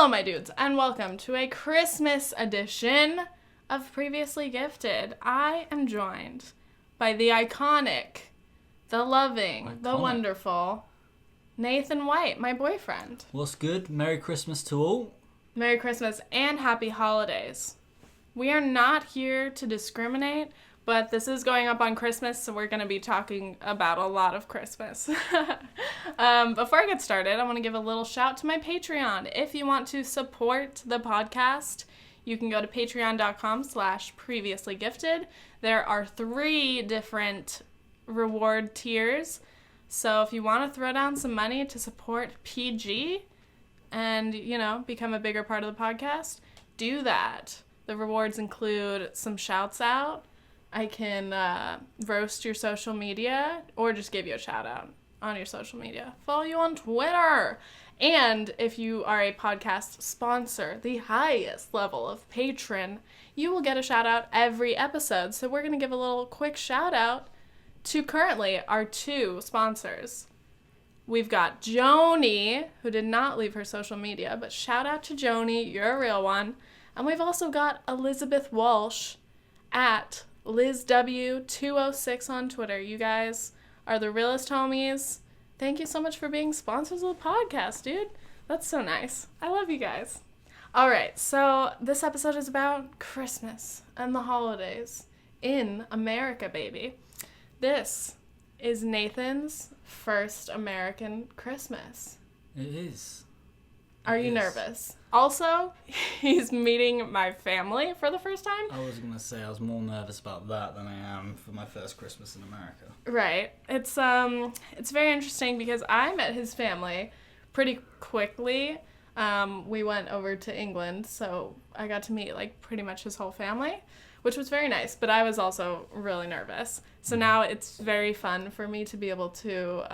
Hello, my dudes, and welcome to a Christmas edition of Previously Gifted. I am joined by the iconic, the loving, the wonderful Nathan White, my boyfriend. What's good? Merry Christmas to all. Merry Christmas and Happy Holidays. We are not here to discriminate, but this is going up on Christmas, so we're going to be talking about a lot of Christmas. Before I get started, I want to give a little shout to my Patreon. If you want to support the podcast, you can go to patreon.com/previouslygifted. There are 3 different reward tiers. So if you want to throw down some money to support PG and, become a bigger part of the podcast, do that. The rewards include some shouts out. I can roast your social media or just give you a shout out on your social media. Follow you on Twitter. And if you are a podcast sponsor, the highest level of patron, you will get a shout out every episode. So we're going to give a little quick shout out to currently our 2 sponsors. We've got Joni, who did not leave her social media, but shout out to Joni, you're a real one. And we've also got Elizabeth Walsh at LizW206 on Twitter. You guys are the realest homies. Thank you so much for being sponsors of the podcast, dude. That's so nice. I love you guys. All right, so this episode is about Christmas and the holidays in America, baby. This is Nathan's first American Christmas. It is. Are you nervous? Also, he's meeting my family for the first time. I was going to say I was more nervous about that than I am for my first Christmas in America. Right. It's very interesting because I met his family pretty quickly. We went over to England, so I got to meet pretty much his whole family, which was very nice, but I was also really nervous. So now it's very fun for me to be able to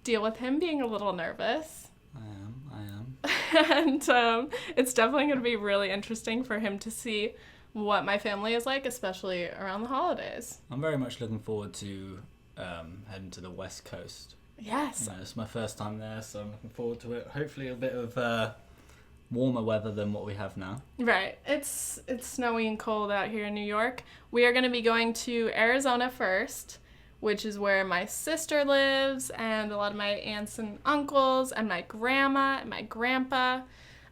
deal with him being a little nervous. I am. And it's definitely going to be really interesting for him to see what my family is like, especially around the holidays. I'm very much looking forward to heading to the West Coast. Yes. It's my first time there, so I'm looking forward to it. Hopefully a bit of warmer weather than what we have now. Right. It's snowy and cold out here in New York. We are going to be going to Arizona first, which is where my sister lives, and a lot of my aunts and uncles, and my grandma and my grandpa.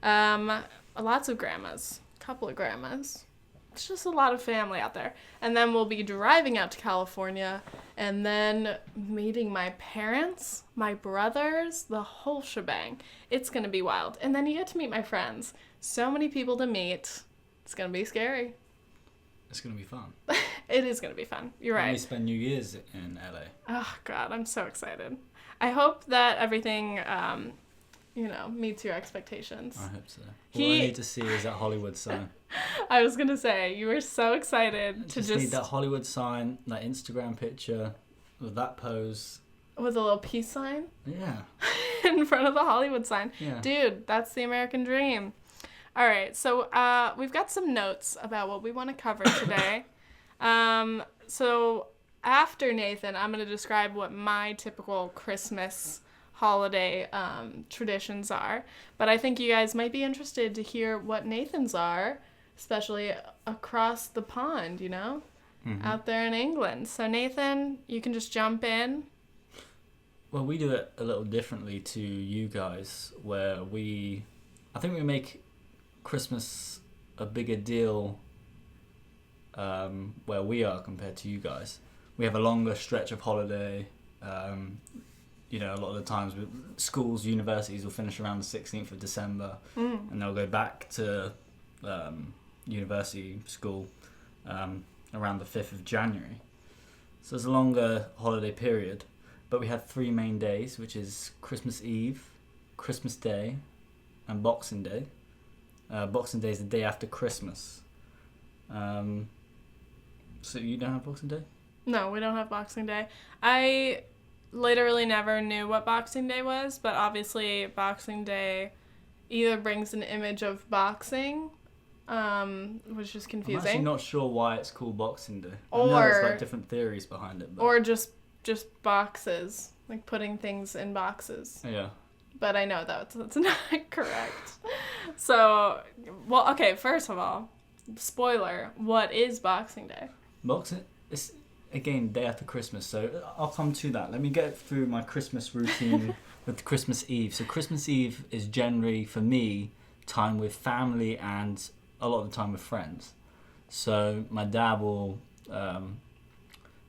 Lots of grandmas. A couple of grandmas. It's just a lot of family out there. And then we'll be driving out to California, and then meeting my parents, my brothers, the whole shebang. It's going to be wild. And then you get to meet my friends. So many people to meet. It's going to be scary. It's going to be fun. It is going to be fun. You're right. We spend New Year's in LA. Oh, God, I'm so excited. I hope that everything, meets your expectations. I hope so. All I need to see is that Hollywood sign. I was going to say, you were so excited to just need that Hollywood sign, that Instagram picture with that pose. With a little peace sign? Yeah. In front of the Hollywood sign. Yeah. Dude, that's the American dream. All right, so we've got some notes about what we want to cover today. So after Nathan, I'm going to describe what my typical Christmas holiday traditions are. But I think you guys might be interested to hear what Nathan's are, especially across the pond, out there in England. So Nathan, you can just jump in. Well, we do it a little differently to you guys, where I think we make Christmas a bigger deal where we are compared to you guys. We have a longer stretch of holiday. A lot of the times schools, universities will finish around the 16th of December, and they'll go back to university school around the 5th of January. So there's a longer holiday period, but we have 3 main days, which is Christmas Eve, Christmas Day, and Boxing Day. Boxing Day is the day after Christmas. So you don't have Boxing Day? No, we don't have Boxing Day. I literally never knew what Boxing Day was, but obviously Boxing Day either brings an image of boxing, which is confusing. I'm actually not sure why it's called Boxing Day. I know there's different theories behind it. But... Or just putting things in boxes. Yeah. But I know that's not correct. So, well, okay, first of all, spoiler, what is Boxing Day? Boxing, it's again day after Christmas, so I'll come to that. Let me get through my Christmas routine with Christmas Eve. So Christmas Eve is generally, for me, time with family and a lot of the time with friends. So my dad will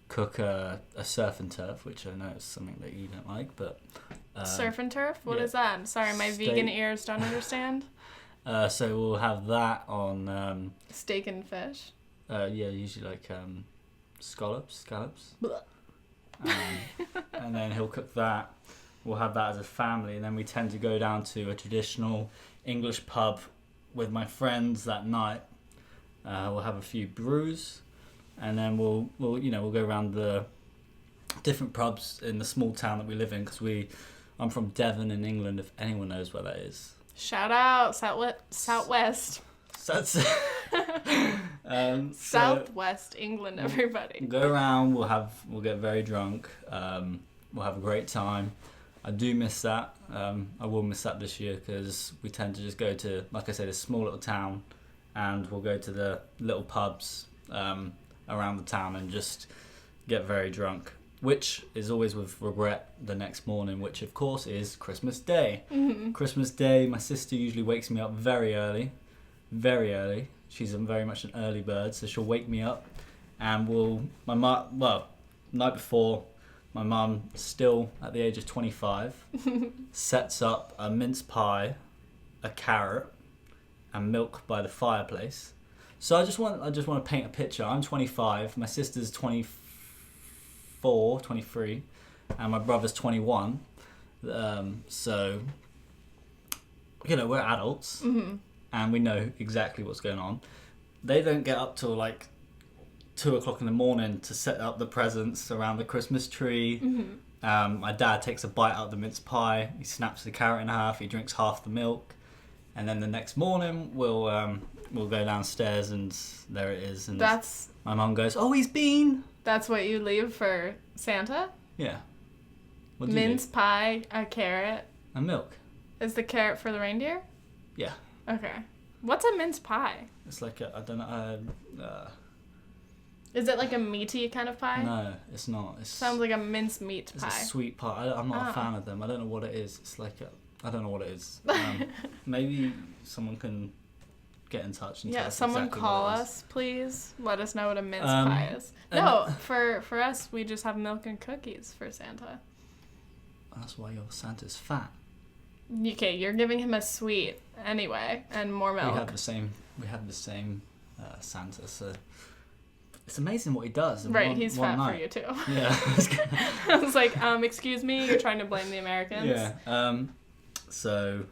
cook a surf and turf, which I know is something that you don't like, but... surf and turf? What is that? Sorry, my vegan ears don't understand. So we'll have that on... steak and fish. Usually like scallops. And then he'll cook that. We'll have that as a family, and then we tend to go down to a traditional English pub with my friends that night. We'll have a few brews, and then we'll go around the different pubs in the small town that we live in, because I'm from Devon in England, if anyone knows where that is. Shout out Southwest. Southwest England, everybody. We'll go around. We'll get very drunk. We'll have a great time. I do miss that. I will miss that this year, because we tend to just go to, like I said, a small little town, and we'll go to the little pubs around the town and just get very drunk, which is always with regret the next morning, which of course is Christmas Day. Mm-hmm. Christmas Day, my sister usually wakes me up very early. She's very much an early bird, so she'll wake me up, and night before, my mum, still at the age of 25, sets up a mince pie, a carrot, and milk by the fireplace. So I just want to paint a picture. I'm 25, my sister's 24, 23, and my brother's 21. So, we're adults, mm-hmm. and we know exactly what's going on. They don't get up till like 2 o'clock in the morning to set up the presents around the Christmas tree. Mm-hmm. My dad takes a bite out of the mince pie. He snaps the carrot in half. He drinks half the milk, and then the next morning we'll go downstairs, and there it is. And my mum goes, "Oh, he's been." That's what you leave for Santa? Yeah. What do Mince pie, a carrot. And milk. Is the carrot for the reindeer? Yeah. Okay. What's a mince pie? It's like I don't know. Is it like a meaty kind of pie? No, it's not. It sounds like a mince meat pie. It's a sweet pie. I'm not a fan of them. I don't know what it is. It's like I don't know what it is. Maybe someone can get in touch and tell us someone exactly call what it us, please. Let us know what a mince pie is. No, for us, we just have milk and cookies for Santa. That's why your Santa's fat. Okay, you're giving him a sweet anyway, and more milk. We have the same Santa, so it's amazing what he does. Right, he's fat for you too. Yeah. I was like, excuse me, you're trying to blame the Americans. Yeah. So.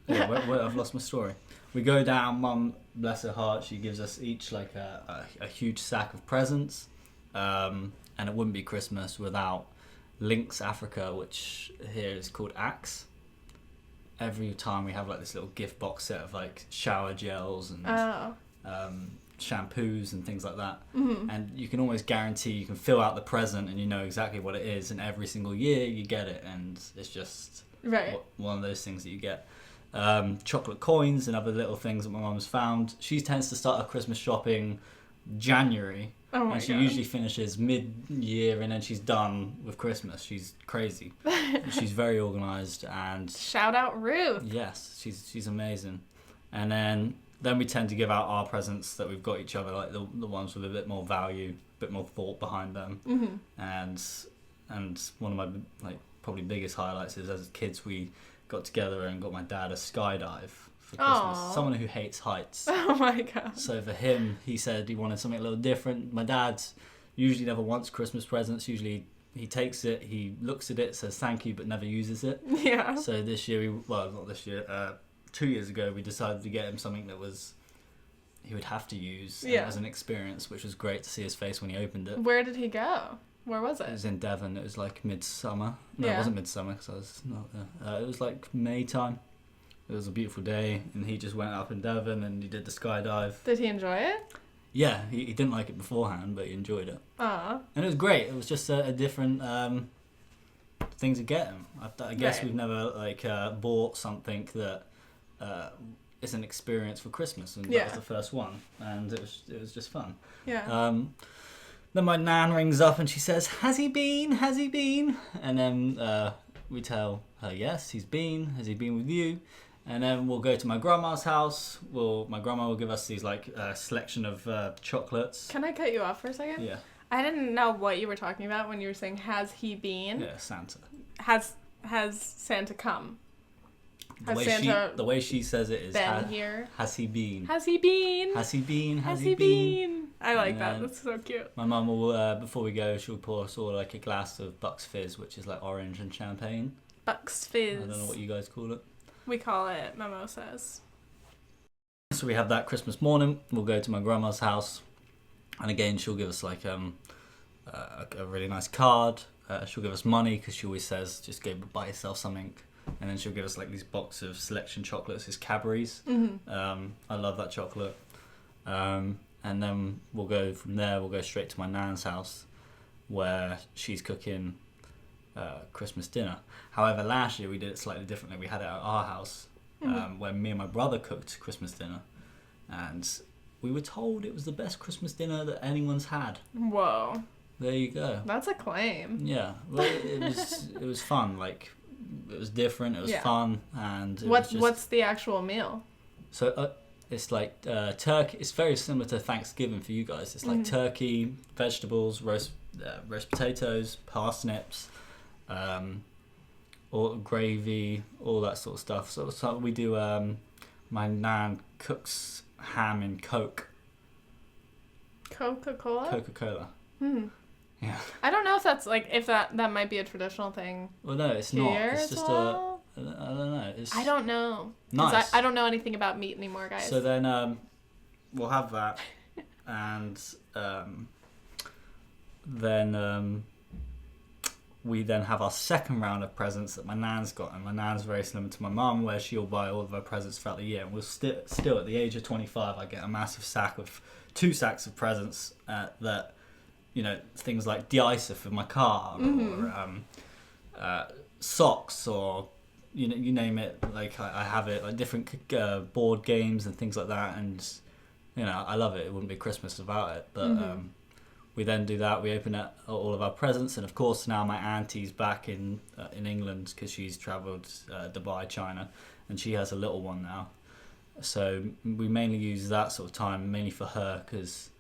Yeah, I've lost my story. We go down. Mum, bless her heart, she gives us each like a huge sack of presents, and it wouldn't be Christmas without Lynx Africa, which here is called Axe. Every time we have like this little gift box set of like shower gels and shampoos and things like that. Mm-hmm. And you can always guarantee you can fill out the present and you know exactly what it is, and every single year you get it, and it's just one of those things that you get. Chocolate coins and other little things that my mum's found. She tends to start her Christmas shopping January. Oh my and she God. usually finishes mid-year, and then she's done with Christmas. She's crazy. She's very organised, and shout out Ruth. Yes, she's amazing. And then we tend to give out our presents that we've got each other, like the ones with a bit more value, a bit more thought behind them. Mm-hmm. And one of my probably biggest highlights is as kids we got together and got my dad a skydive for Christmas. Aww. Someone who hates heights. Oh my God. So for him, he said he wanted something a little different. My dad usually never wants Christmas presents. Usually he takes it, he looks at it, says thank you, but never uses it. Yeah. So this year, not this year, 2 years ago, we decided to get him something that he would have to use as an experience, which was great to see his face when he opened it. Where did he go? Where was it? It was in Devon. It was like midsummer. No, Yeah. It wasn't midsummer because I was not there. It was like May time. It was a beautiful day, and he just went up in Devon and he did the skydive. Did he enjoy it? Yeah, he didn't like it beforehand, but he enjoyed it. Aw. And it was great. It was just a different thing to get him. I guess we've never bought something that it's an experience for Christmas, and that was the first one, and it was just fun. Yeah. Then my nan rings up and she says, "Has he been? Has he been?" And then we tell her, "Yes, he's been. Has he been with you?" And then we'll go to my grandma's house. My grandma will give us these selection of chocolates. Can I cut you off for a second? Yeah. I didn't know what you were talking about when you were saying, "Has he been?" Yeah, Santa. Has Santa come? The way she says it is, been here? Has he been? Has he been? Has he been? Has he been? I like that. That's so cute. My mum will, before we go, she'll pour us all like a glass of Bucks Fizz, which is like orange and champagne. Bucks Fizz. I don't know what you guys call it. We call it mimosas. So we have that Christmas morning. We'll go to my grandma's house, and again she'll give us like a really nice card. She'll give us money because she always says just go buy yourself something. And then she'll give us like these box of selection chocolates, it's Cadbury's. Mm-hmm. I love that chocolate. And then we'll go from there. We'll go straight to my nan's house, where she's cooking Christmas dinner. However, last year we did it slightly differently. We had it at our house, where me and my brother cooked Christmas dinner, and we were told it was the best Christmas dinner that anyone's had. Whoa! There you go. That's a claim. Yeah, well, it was fun. Like, it was different. It was fun, and what's the actual meal? So it's like turkey. It's very similar to Thanksgiving for you guys. It's like turkey, vegetables, roast potatoes, parsnips, or gravy, all that sort of stuff. So we do. My nan cooks ham in Coke. Coca-Cola. Coca-Cola. Yeah. I don't know if that's that might be a traditional thing. Well, no, it's not. It's just I don't know. I don't know. Nice. I don't know anything about meat anymore, guys. So then we'll have that, and then we then have our second round of presents that my nan's got, and my nan's very similar to my mum, where she'll buy all of her presents throughout the year. And we'll still at the age of 25, I get a massive sack of 2 sacks of presents that. You know, things like de-icer for my car, or socks, or you name it. Like I have it, like different board games and things like that, and you know, I love it. It wouldn't be Christmas without it. But we then do that. We open up all of our presents, and of course now my auntie's back in England because she's travelled Dubai, China, and she has a little one now. So we mainly use that sort of time mainly for her because.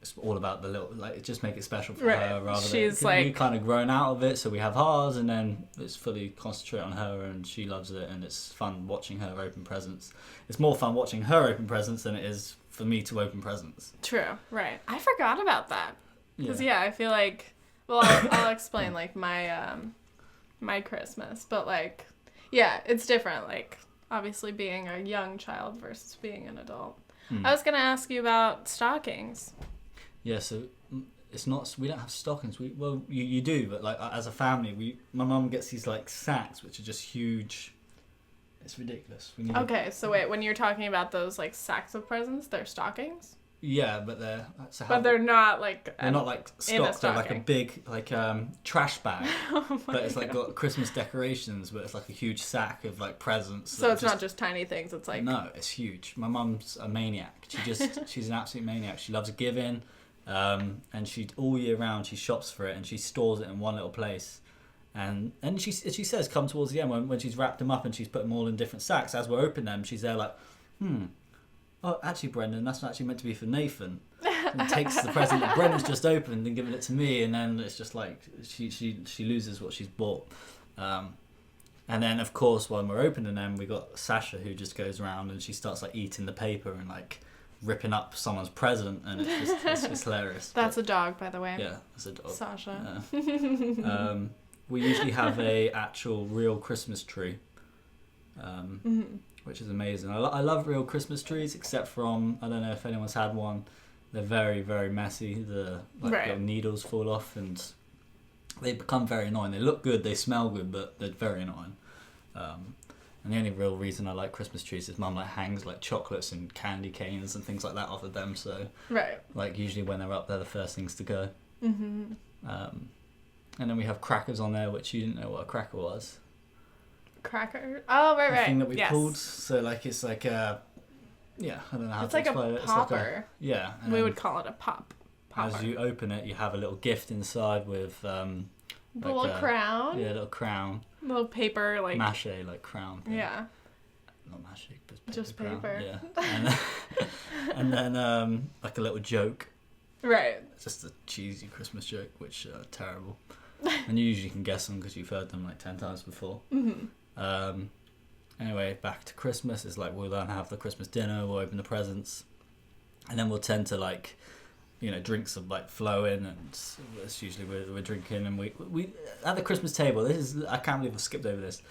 It's all about the little, like, just make it special for her rather than we've kind of grown out of it, so we have ours, and then it's fully concentrate on her, and she loves it, and it's fun watching her open presents. It's more fun watching her open presents than it is for me to open presents. True, right. I forgot about that. Because, I feel like, well, I'll explain, like, my Christmas, but, like, yeah, it's different, like, obviously being a young child versus being an adult. I was going to ask you about stockings. Yeah, so it's not. We don't have stockings. You do, but like as a family, my mum gets these like sacks, which are just huge. It's ridiculous. Okay, so wait, when you're talking about those like sacks of presents, they're stockings? Yeah, but they're. But they're not like. They're not like stocked. They're like a big trash bag, but it's like got Christmas decorations. But it's like a huge sack of like presents. So it's not just tiny things. It's like. No, it's huge. My mum's a maniac. She's an absolute maniac. She loves giving. And she all year round she shops for it and she stores it in one little place, and she says come towards the end when she's wrapped them up and she's put them all in different sacks. As we're opening them, she's there like, oh actually Brendan, that's actually meant to be for Nathan, and takes the present that Brendan's just opened and giving it to me, and then it's just like she loses what she's bought. And then of course when we're opening them, we got Sasha who just goes around and she starts like eating the paper and like ripping up someone's present, and it's just hilarious. That's a dog, by the way. Yeah, it's a dog. Sasha. Yeah. We usually have a actual real Christmas tree, which is amazing. I love real Christmas trees, except from, I don't know if anyone's had one. They're very, very messy. The little needles fall off, and they become very annoying. They look good, they smell good, but they're very annoying. And the only real reason I like Christmas trees is Mum like hangs like chocolates and candy canes and things like that off of them. So like usually when they're up, they're the first things to go. And then we have crackers on there, which you didn't know what a cracker was. Cracker. Oh, right. thing that we yes. pulled. So like it's like I don't know how It's to like explain a it. popper. Yeah. And We then would call it a popper. as you open it, you have a little gift inside with The little crown. Yeah, a little crown. Little paper, like Mache, like crown. Yeah. Not mache, but paper Just crown. paper. Yeah. And then like a little joke. Right. Just a cheesy Christmas joke, which are terrible. And you usually can guess them because you've heard them like 10 times before. Mm-hmm. Anyway, back to Christmas. It's like we'll then have the Christmas dinner, we'll open the presents, and then we'll tend to like, drinks will like flow in, and it's usually we're drinking, and we at the Christmas table. I can't believe I skipped over this.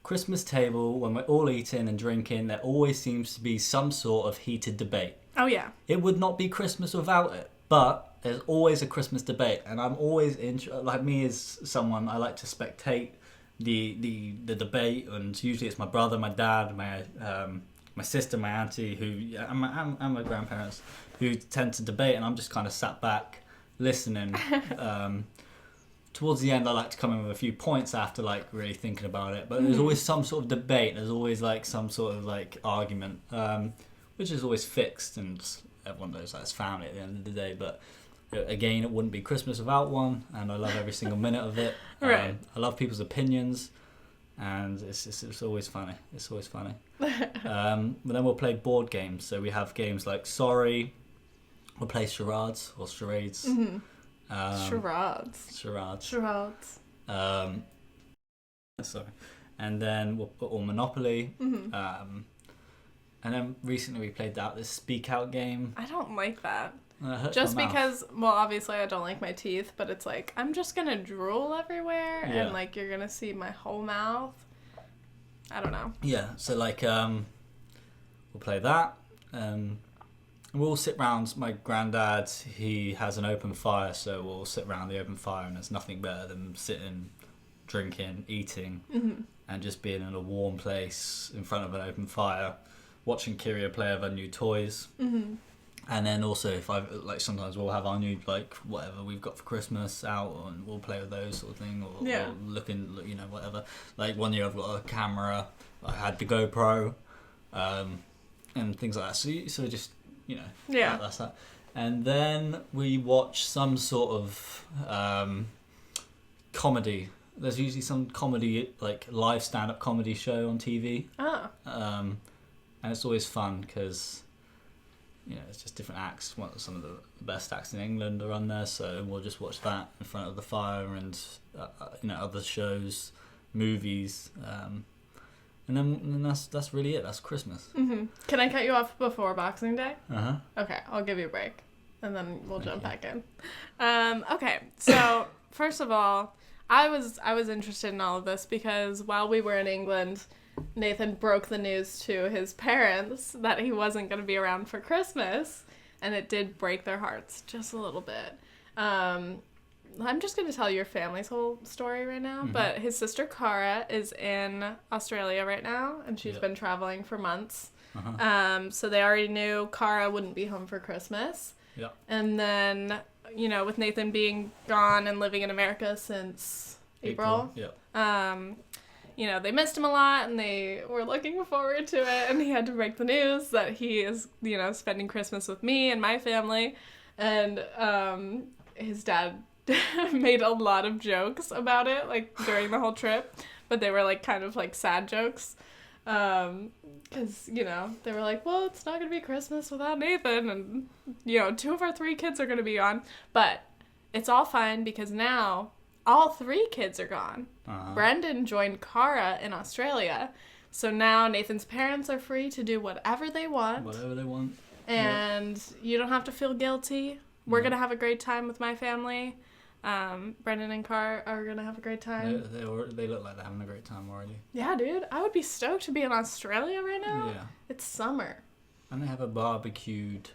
Christmas table, when we're all eating and drinking, there always seems to be some sort of heated debate. Oh yeah. It would not be Christmas without it, but there's always a Christmas debate, and I'm always like me as someone, I like to spectate the debate, and usually it's my brother, my dad, my sister, my auntie, and my grandparents who tend to debate, and I'm just kind of sat back listening. Towards the end, I like to come in with a few points after like really thinking about it, but there's always some sort of debate. There's always like some sort of like argument, which is always fixed, and everyone knows that it's family at the end of the day. But again, it wouldn't be Christmas without one, and I love every single minute of it. Right. I love people's opinions, and it's always funny. It's always funny. But then we'll play board games. So we have games like Sorry. We'll play charades or charades. Mm-hmm. Charades. Charades. Sorry. And then we'll put all Monopoly. Mm-hmm. And then recently we played this Speak Out game. I don't like that. Just because, well, obviously I don't like my teeth, but it's like, I'm just gonna drool everywhere, and like, you're gonna see my whole mouth. I don't know. Yeah, so like, we'll play that. We'll sit round, my granddad, he has an open fire, so we'll sit round the open fire, and there's nothing better than sitting, drinking, eating, and just being in a warm place in front of an open fire, watching Kyria play with her new toys. And then also, if sometimes we'll have our new, like, whatever we've got for Christmas out, and we'll play with those sort of thing, or looking, whatever. Like, one year I've got a camera, I had the GoPro, and things like that. So just, that's that. And then we watch some sort of comedy. There's usually some comedy, like, live stand-up comedy show on TV. Oh. And it's always fun, because it's just different acts. Some of the best acts in England are on there, so we'll just watch that in front of the fire, and other shows, movies, and then that's really it. That's Christmas. Mm-hmm. Can I cut you off before Boxing Day? Okay, I'll give you a break, and then we'll jump back in. Okay, so first of all, I was interested in all of this because while we were in England, Nathan broke the news to his parents that he wasn't going to be around for Christmas, and it did break their hearts just a little bit. I'm just going to tell your family's whole story right now, but his sister Cara is in Australia right now, and she's been traveling for months. So they already knew Cara wouldn't be home for Christmas. Yeah. And then, with Nathan being gone and living in America since April. They missed him a lot, and they were looking forward to it, and he had to break the news that he is, spending Christmas with me and my family, and his dad made a lot of jokes about it, like, during the whole trip, but they were, like, kind of, like, sad jokes, because, they were like, well, it's not going to be Christmas without Nathan, and, 2 of our 3 kids are going to be gone, but it's all fine, because now all 3 kids are gone. Brendan joined Cara in Australia, so now Nathan's parents are free to do whatever they want. And you don't have to feel guilty. We're going to have a great time with my family. Brendan and Cara are going to have a great time. They look like they're having a great time already. Yeah, dude. I would be stoked to be in Australia right now. Yeah. It's summer. And they have a barbecued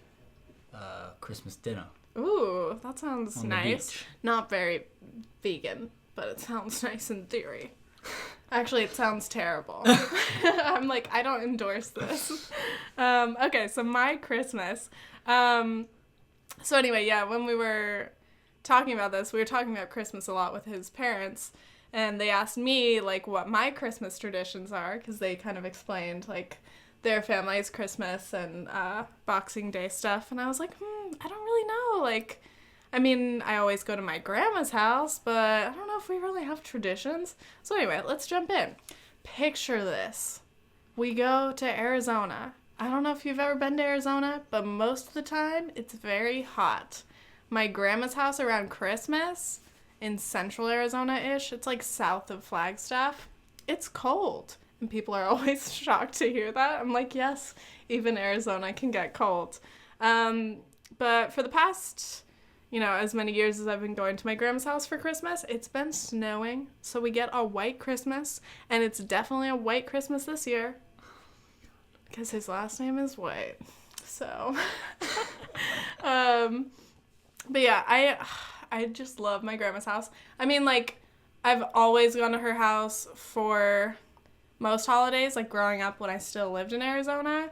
Christmas dinner. Ooh, that sounds on nice. The beach. Not very vegan, but it sounds nice in theory. Actually, it sounds terrible. I'm like, I don't endorse this. Okay, so my Christmas. So anyway, when we were talking about this, we were talking about Christmas a lot with his parents, And they asked me, like, what my Christmas traditions are, because they kind of explained, like, their family's Christmas and Boxing Day stuff. And I was like, I don't really know. Like, I mean, I always go to my grandma's house, but I don't know if we really have traditions. So anyway, let's jump in. Picture this. We go to Arizona. I don't know if you've ever been to Arizona, but most of the time, it's very hot. My grandma's house around Christmas in central Arizona-ish, it's like south of Flagstaff, it's cold. And people are always shocked to hear that. I'm like, yes, even Arizona can get cold. But for the past, as many years as I've been going to my grandma's house for Christmas, it's been snowing. So we get a white Christmas, and it's definitely a white Christmas this year because his last name is White. So, but yeah, I just love my grandma's house. I mean, like, I've always gone to her house for most holidays, like, growing up when I still lived in Arizona.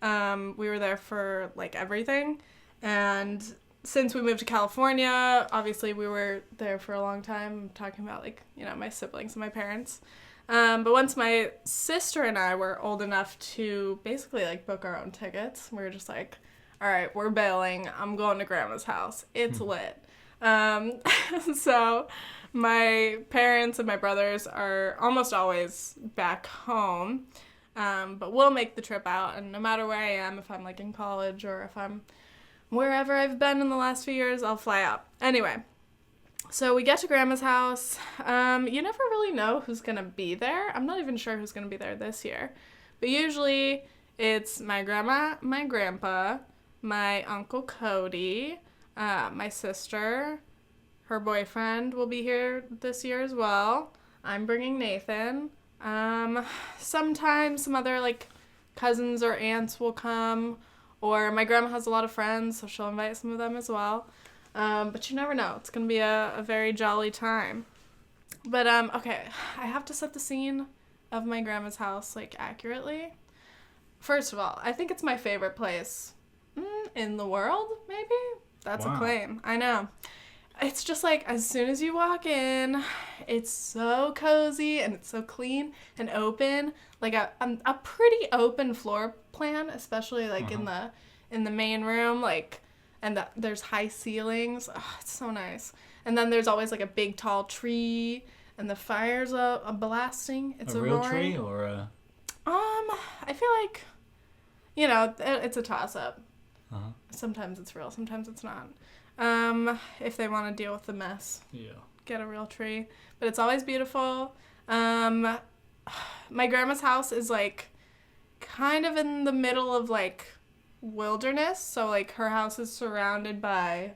We were there for, like, everything. And since we moved to California, obviously we were there for a long time. I'm talking about, like, my siblings and my parents. But once my sister and I were old enough to basically, like, book our own tickets, we were just like, all right, we're bailing. I'm going to grandma's house. It's lit. So my parents and my brothers are almost always back home, but we'll make the trip out. And no matter where I am, if I'm like in college or if I'm wherever I've been in the last few years, I'll fly out. Anyway, so we get to grandma's house. You never really know who's going to be there. I'm not even sure who's going to be there this year. But usually it's my grandma, my grandpa, my Uncle Cody, my sister, her boyfriend will be here this year as well. I'm bringing Nathan. Sometimes some other, like, cousins or aunts will come, or my grandma has a lot of friends, so she'll invite some of them as well. But you never know. It's going to be a very jolly time. But, okay, I have to set the scene of my grandma's house, like, accurately. First of all, I think it's my favorite place in the world, maybe? That's a claim. I know. It's just like, as soon as you walk in, it's so cozy and it's so clean and open. Like a pretty open floor plan, especially like in the main room, like, and there's high ceilings. Oh, it's so nice. And then there's always like a big tall tree, and the fire's a blasting. It's a real roaring. Tree or a... I feel like, it's a toss up. Sometimes it's real, sometimes it's not. If they want to deal with the mess, get a real tree. But it's always beautiful. My grandma's house is, like, kind of in the middle of, like, wilderness. So, like, her house is surrounded by,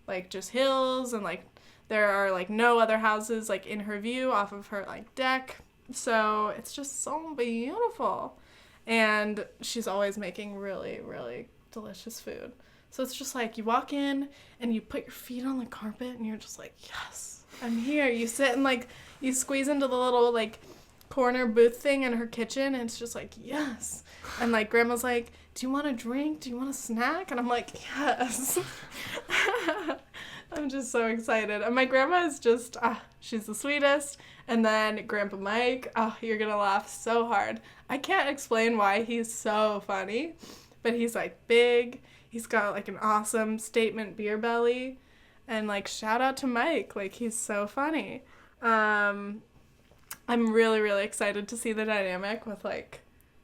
like, just hills. And, like, there are, like, no other houses, like, in her view off of her, like, deck. So it's just so beautiful. And she's always making really, really delicious food. So it's just like you walk in and you put your feet on the carpet and you're just like, yes, I'm here. You sit and, like, you squeeze into the little, like, corner booth thing in her kitchen, and it's just like, yes. And, like, grandma's like, do you want a drink? Do you want a snack? And I'm like, yes. I'm just so excited. And my grandma is just, she's the sweetest. And then Grandpa Mike, you're gonna laugh so hard. I can't explain why he's so funny, but he's, like, big. He's got, like, an awesome statement beer belly. And, like, shout out to Mike. Like, he's so funny. I'm really, really excited to see the dynamic with, like,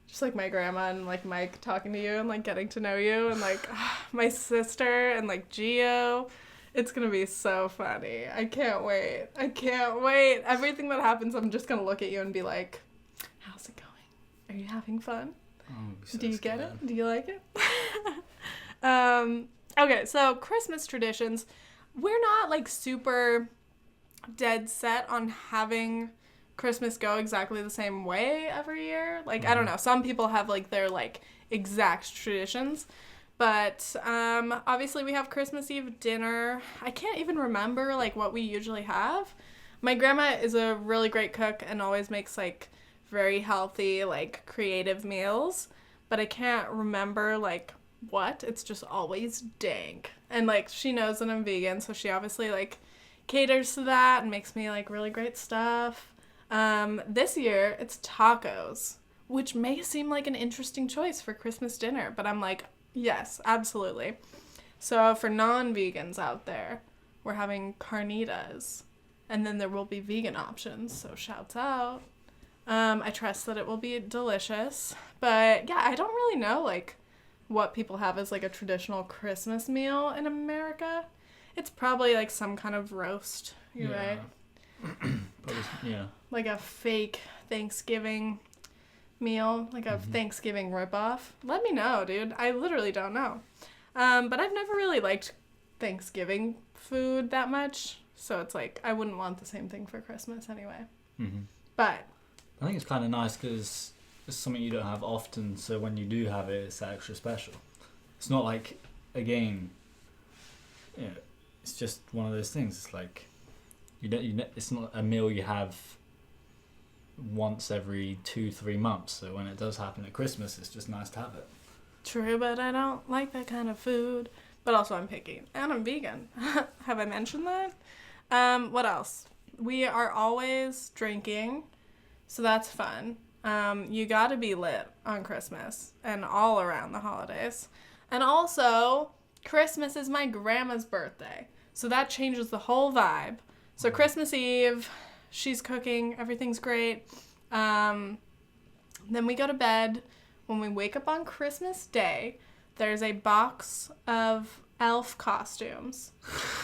just, like, my grandma and, like, Mike talking to you and, like, getting to know you. And, like, my sister and, like, Gio. It's gonna be so funny. I can't wait. Everything that happens, I'm just gonna look at you and be like, how's it going? Are you having fun? Do you get it? Do you like it? Okay, so Christmas traditions. We're not, like, super dead set on having Christmas go exactly the same way every year. Like, I don't know. Some people have, like, their, like, exact traditions. But obviously we have Christmas Eve dinner. I can't even remember, like, what we usually have. My grandma is a really great cook and always makes, like, very healthy, like, creative meals. But I can't remember, like, what. It's just always dank. And, like, she knows that I'm vegan, so she obviously, like, caters to that and makes me, like, really great stuff. This year, it's tacos, which may seem like an interesting choice for Christmas dinner, but I'm like, yes, absolutely. So for non-vegans out there, we're having carnitas, and then there will be vegan options, so shouts out. I trust that it will be delicious, but yeah, I don't really know, like, what people have as, like, a traditional Christmas meal in America. It's probably, like, some kind of roast, you're right? Yeah. Like a fake Thanksgiving meal, like a Thanksgiving ripoff. Let me know, dude. I literally don't know. But I've never really liked Thanksgiving food that much, so it's like I wouldn't want the same thing for Christmas anyway. Mm-hmm. But I think it's kind of nice because it's something you don't have often, so when you do have it, it's extra special. It's not like, again, you know, it's just one of those things. It's like it's not a meal you have once every 2-3 months, so when it does happen at Christmas, it's just nice to have it. True, but I don't like that kind of food. But also I'm picky. And I'm vegan. Have I mentioned that? What else? We are always drinking, so that's fun. You gotta be lit on Christmas and all around the holidays. And also, Christmas is my grandma's birthday, so that changes the whole vibe. So Christmas Eve, she's cooking, everything's great. Then we go to bed. When we wake up on Christmas Day, there's a box of elf costumes,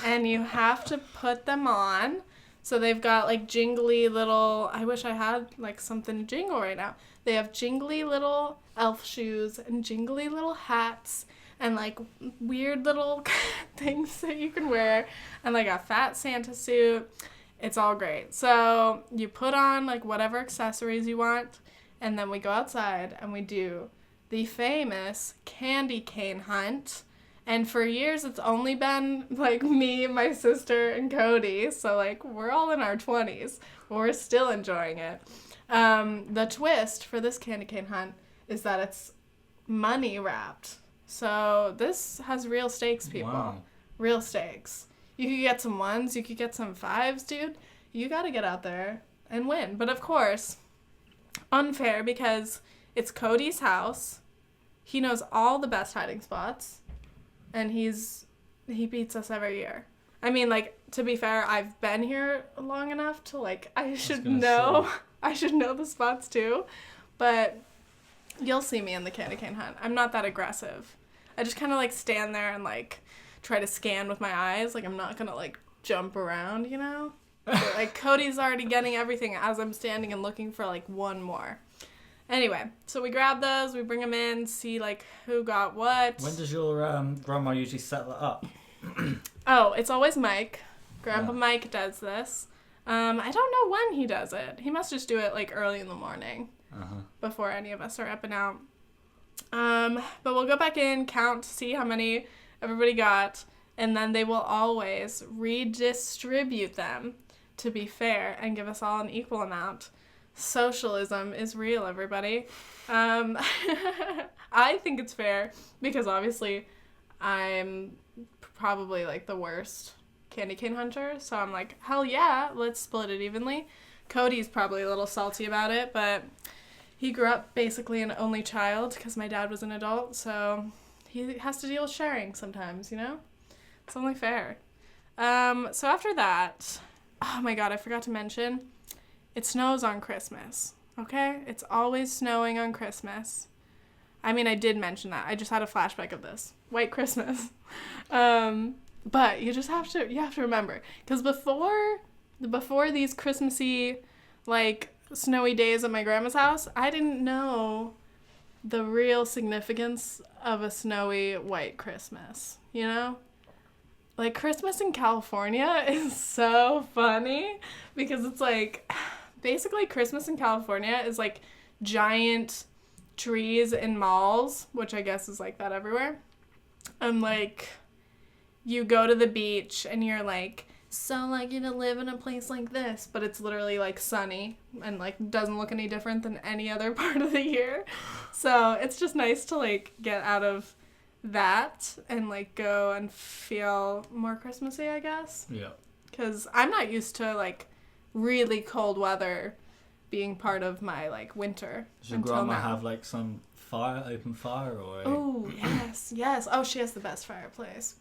and you have to put them on. So they've got, like, jingly little, I wish I had, like, something to jingle right now. They have jingly little elf shoes and jingly little hats and, like, weird little things that you can wear and, like, a fat Santa suit. It's all great. So you put on, like, whatever accessories you want, and then we go outside and we do the famous candy cane hunt. And for years, it's only been, like, me, my sister, and Cody. So, like, we're all in our 20s. But we're still enjoying it. The twist for this candy cane hunt is that it's money wrapped. So this has real stakes, people. Wow. Real stakes. You could get some ones. You could get some fives, dude. You got to get out there and win. But, of course, unfair because it's Cody's house. He knows all the best hiding spots. And he beats us every year. I mean, like, to be fair, I've been here long enough to, like, I should know the spots too. But you'll see me in the candy cane hunt. I'm not that aggressive. I just kind of, like, stand there and, like, try to scan with my eyes. Like, I'm not going to, like, jump around, you know? But, like, Cody's already getting everything as I'm standing and looking for, like, one more. Anyway, so we grab those, we bring them in, see, like, who got what. When does your grandma usually set that up? Oh, it's always Mike. Grandpa Mike does this. I don't know when he does it. He must just do it, like, early in the morning before any of us are up and out. But we'll go back in, count, see how many everybody got, and then they will always redistribute them to be fair and give us all an equal amount. Socialism is real, everybody. I think it's fair because obviously I'm probably, like, the worst candy cane hunter, so I'm like, hell yeah, let's split it evenly. Cody's probably a little salty about it, but he grew up basically an only child because my dad was an adult, so he has to deal with sharing sometimes, you know? It's only fair. So after that, oh my god, I forgot to mention, it snows on Christmas, okay? It's always snowing on Christmas. I mean, I did mention that. I just had a flashback of this. White Christmas. But you have to remember, because before these Christmassy, like, snowy days at my grandma's house, I didn't know the real significance of a snowy white Christmas, you know? Like, Christmas in California is so funny because it's like, basically Christmas in California is like giant trees in malls, which I guess is like that everywhere. And, like, you go to the beach and you're like, so lucky to live in a place like this, but it's literally, like, sunny and, like, doesn't look any different than any other part of the year. So it's just nice to, like, get out of that and, like, go and feel more Christmassy, I guess. Yeah. because I'm not used to, like, really cold weather being part of my, like, winter. Does your grandma have, like, some open fire, or? Oh, yes. Oh, she has the best fireplace.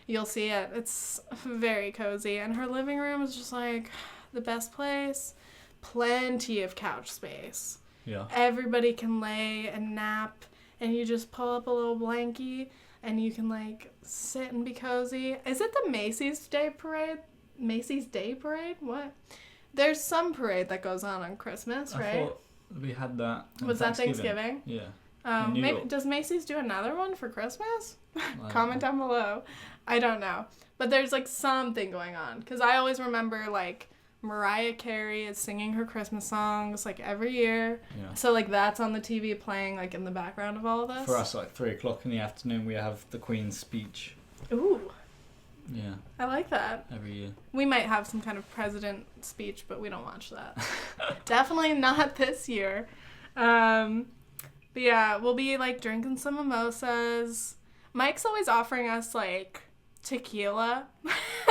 You'll see it. It's very cozy. And her living room is just, like, the best place. Plenty of couch space. Yeah. Everybody can lay and nap, and you just pull up a little blankie, and you can, like, sit and be cozy. Is it the Macy's Day Parade? Macy's Day Parade? What? There's some parade that goes on Christmas, right? I thought we had that. Was that Thanksgiving? Yeah. Maybe, does Macy's do another one for Christmas? Comment down below. I don't know. But there's, like, something going on. Because I always remember, like, Mariah Carey is singing her Christmas songs, like, every year. Yeah. So, like, that's on the TV playing, like, in the background of all of this. For us, like, 3 o'clock in the afternoon, we have the Queen's speech. Ooh. Yeah. I like that. Every year. We might have some kind of president speech, but we don't watch that. Definitely not this year. But yeah, we'll be, like, drinking some mimosas. Mike's always offering us, like, tequila.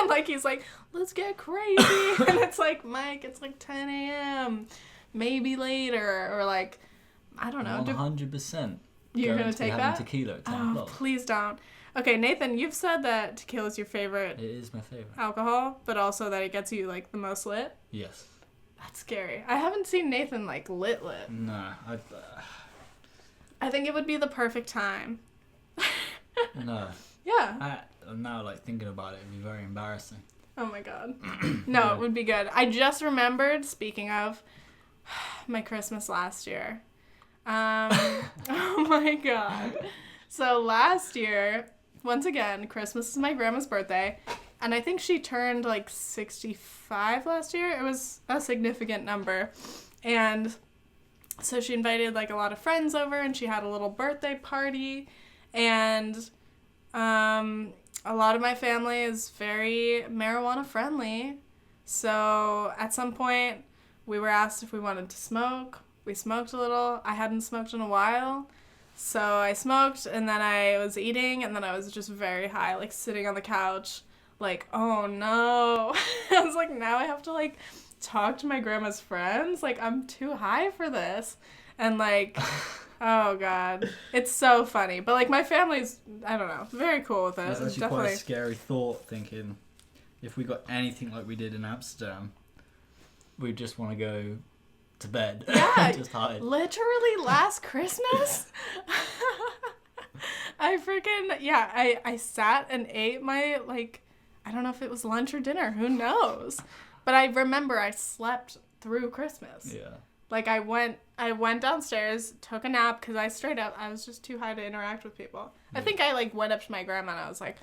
Like, he's like, let's get crazy. And it's like, Mike, it's like 10 a.m. Maybe later. Or, like, I don't know. 100%. You're going to take that? Tequila at 10 o'clock. Please don't. Okay, Nathan, you've said that tequila is your favorite. It is my favorite. Alcohol, but also that it gets you, like, the most lit. Yes. That's scary. I haven't seen Nathan, like, lit. No. I think it would be the perfect time. No. Yeah. I'm now, like, thinking about it. It'd be very embarrassing. Oh, my God. No, yeah. It would be good. I just remembered, speaking of, my Christmas last year. Oh, my God. So last year, once again, Christmas is my grandma's birthday, and I think she turned, like, 65 last year. It was a significant number. And so she invited, like, a lot of friends over, and she had a little birthday party. And a lot of my family is very marijuana friendly. So at some point, we were asked if we wanted to smoke. We smoked a little. I hadn't smoked in a while. So I smoked, and then I was eating, and then I was just very high, like, sitting on the couch, like, oh, no. I was like, now I have to, like, talk to my grandma's friends? Like, I'm too high for this. And, like, oh, God. It's so funny. But, like, my family's, I don't know, very cool with it. It's actually definitely quite a scary thought, thinking if we got anything like we did in Amsterdam, we'd just want to go to bed. Yeah, just hide. Literally last Christmas. I sat and ate my, like, I don't know if it was lunch or dinner, who knows, but I remember I slept through Christmas. Yeah, like, I went downstairs, took a nap, because I was just too high to interact with people. Yeah. I think I, like, went up to my grandma and I was like,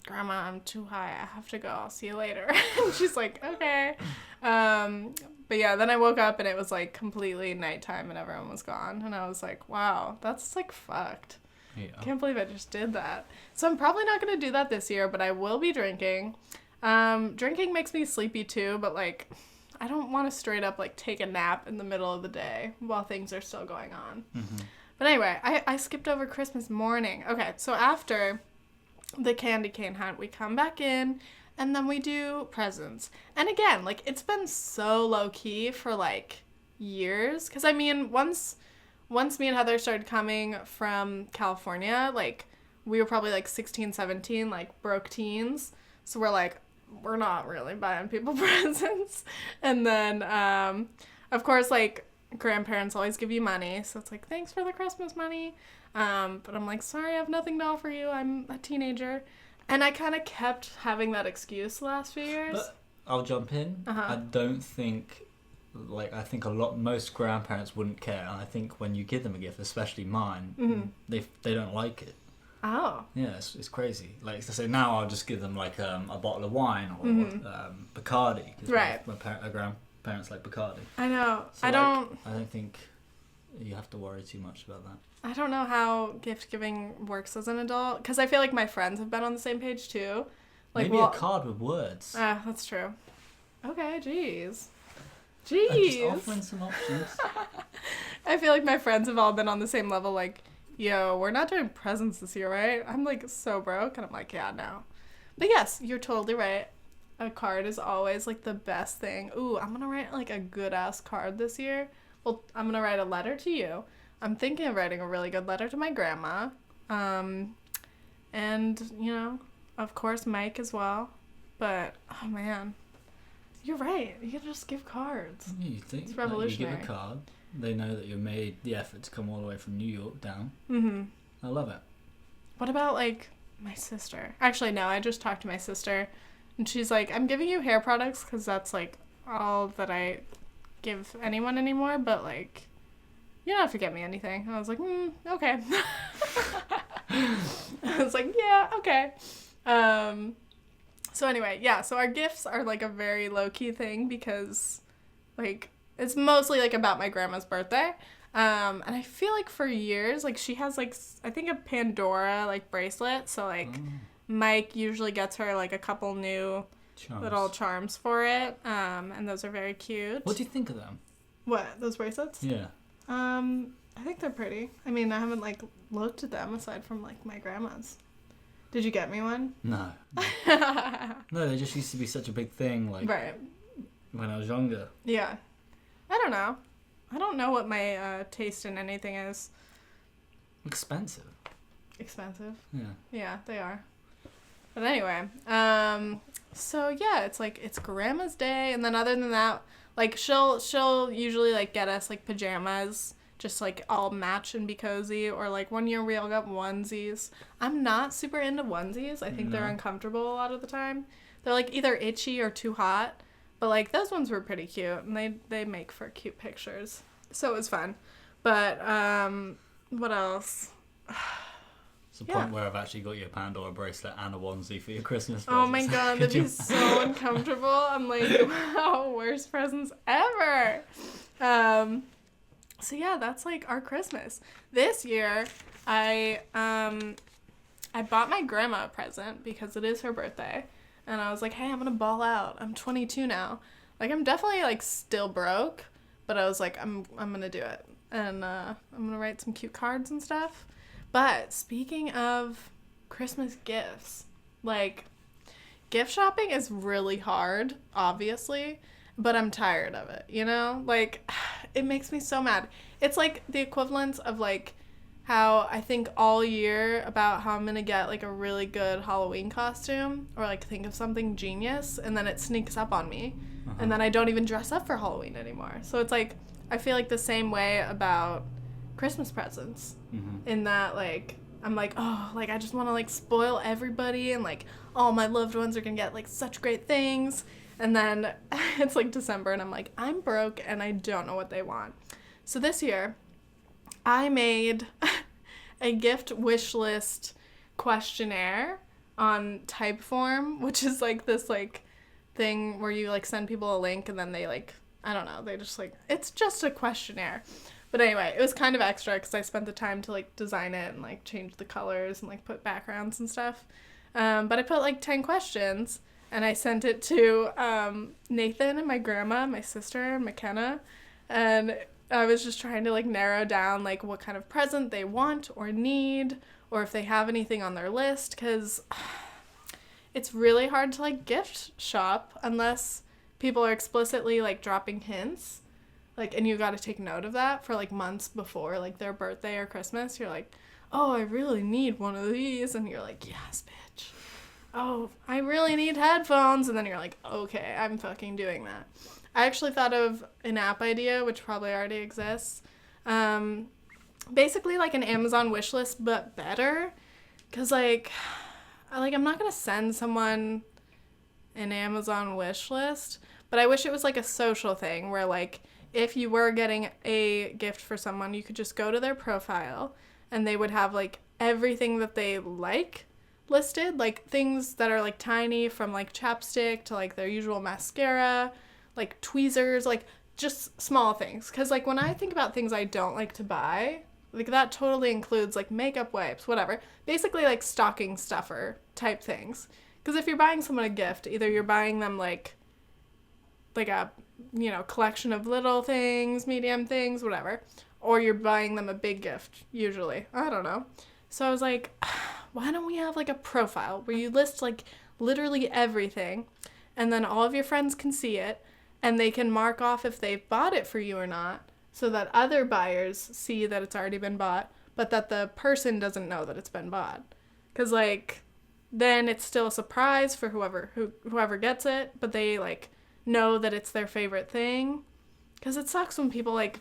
Grandma, I'm too high, I have to go, I'll see you later. And she's like, okay. But yeah, then I woke up and it was, like, completely nighttime and everyone was gone. And I was like, wow, that's, like, fucked. Yeah. Can't believe I just did that. So I'm probably not going to do that this year, but I will be drinking. Drinking makes me sleepy too, but, like, I don't want to straight up, like, take a nap in the middle of the day while things are still going on. Mm-hmm. But anyway, I skipped over Christmas morning. Okay, so after the candy cane hunt, we come back in, and then we do presents. And again, like, it's been so low-key for, like, years. Because, I mean, once me and Heather started coming from California, like, we were probably, like, 16, 17, like, broke teens. So we're like, we're not really buying people presents. And then, of course, like, grandparents always give you money. So it's like, thanks for the Christmas money. But I'm like, sorry, I have nothing to offer you. I'm a teenager. And I kind of kept having that excuse the last few years. But I'll jump in. Uh-huh. I don't think, like, I think most grandparents wouldn't care. And I think when you give them a gift, especially mine, mm-hmm. they don't like it. Oh. Yeah, it's crazy. Like, so now I'll just give them, like, a bottle of wine or mm-hmm. Bacardi. Right. My grandparents like Bacardi. I know. So, I don't think you have to worry too much about that. I don't know how gift giving works as an adult, because I feel like my friends have been on the same page too. Like, maybe a card with words. That's true. Okay, jeez. I'm just offering some options. I feel like my friends have all been on the same level, like, yo, we're not doing presents this year, right? I'm, like, so broke, and I'm like, yeah, no. But yes, you're totally right. a card is always like the best thing. Ooh, I'm gonna write like a good ass card this year. Well, I'm gonna write a letter to you. I'm thinking of writing a really good letter to my grandma. And, you know, of course Mike as well. But, oh man, you're right. You gotta just give cards. You think it's revolutionary. You give a card, they know that you made the effort to come all the way from New York down. Mm-hmm. I love it. What about, like, my sister? Actually, no, I just talked to my sister, and she's like, I'm giving you hair products because that's, like, all that I give anyone anymore, but, like, you don't have to get me anything. I was like, okay. I was like, yeah, okay. So anyway, yeah, so our gifts are, like, a very low-key thing because, like, it's mostly, like, about my grandma's birthday. And I feel like for years, like, she has, like, I think a Pandora, like, bracelet. So, like, Mike usually gets her, like, a couple new little charms for it. And those are very cute. What do you think of them? What, those bracelets? Yeah. I think they're pretty. I mean, I haven't, like, looked at them aside from, like, my grandma's. Did you get me one? No. No, they just used to be such a big thing, like, right. when I was younger. Yeah. I don't know. I don't know what my taste in anything is. Expensive. Expensive? Yeah. Yeah, they are. But anyway, so yeah, it's like, it's Grandma's Day, and then other than that, like, she'll usually, like, get us, like, pajamas, just, like, all match and be cozy, or, like, one year we all got onesies. I'm not super into onesies. I think they're uncomfortable a lot of the time. They're, like, either itchy or too hot, but, like, those ones were pretty cute, and they make for cute pictures. So it was fun. But, what else? It's the point where I've actually got you a Pandora bracelet and a onesie for your Christmas presents. Oh my god, that'd be so uncomfortable. I'm like, wow, worst presents ever. So yeah, that's like our Christmas. This year, I bought my grandma a present because it is her birthday. And I was like, hey, I'm gonna ball out. I'm 22 now. Like, I'm definitely, like, still broke. But I was like, I'm gonna do it. And I'm gonna write some cute cards and stuff. But speaking of Christmas gifts, like, gift shopping is really hard, obviously, but I'm tired of it, you know? Like, it makes me so mad. It's like the equivalent of, like, how I think all year about how I'm going to get, like, a really good Halloween costume or, like, think of something genius, and then it sneaks up on me, and then I don't even dress up for Halloween anymore. So it's, like, I feel like the same way about Christmas presents in that, like, I'm like, oh, like, I just want to, like, spoil everybody, and, like, all my loved ones are gonna get, like, such great things, and then it's, like, December, and I'm like, I'm broke, and I don't know what they want. So this year, I made a gift wish list questionnaire on Typeform, which is, like, this, like, thing where you, like, send people a link, and then they, like, I don't know, they just, like, it's just a questionnaire. But anyway, it was kind of extra because I spent the time to, like, design it and, like, change the colors and, like, put backgrounds and stuff. But I put, like, 10 questions, and I sent it to Nathan and my grandma, my sister, McKenna, and I was just trying to, like, narrow down, like, what kind of present they want or need, or if they have anything on their list, because it's really hard to, like, gift shop unless people are explicitly, like, dropping hints. Like, and you got to take note of that for, like, months before, like, their birthday or Christmas. You're like, oh, I really need one of these. And you're like, yes, bitch. Oh, I really need headphones. And then you're like, okay, I'm fucking doing that. I actually thought of an app idea, which probably already exists. Basically, like, an Amazon wish list, but better. Because, like, I'm not going to send someone an Amazon wish list. But I wish it was, like, a social thing where, like, if you were getting a gift for someone, you could just go to their profile and they would have, like, everything that they like listed, like, things that are, like, tiny, from, like, chapstick to, like, their usual mascara, like, tweezers, like, just small things. Because, like, when I think about things I don't like to buy, like, that totally includes, like, makeup wipes, whatever. Basically, like, stocking stuffer type things. Because if you're buying someone a gift, either you're buying them, like a, you know, collection of little things, medium things, whatever. Or you're buying them a big gift, usually. I don't know. So I was like, why don't we have, like, a profile where you list, like, literally everything? and then all of your friends can see it, and they can mark off if they've bought it for you or not, so that other buyers see that it's already been bought, but that the person doesn't know that it's been bought. Because, like, then it's still a surprise for whoever gets it, but they, like, know that it's their favorite thing. Because it sucks when people, like,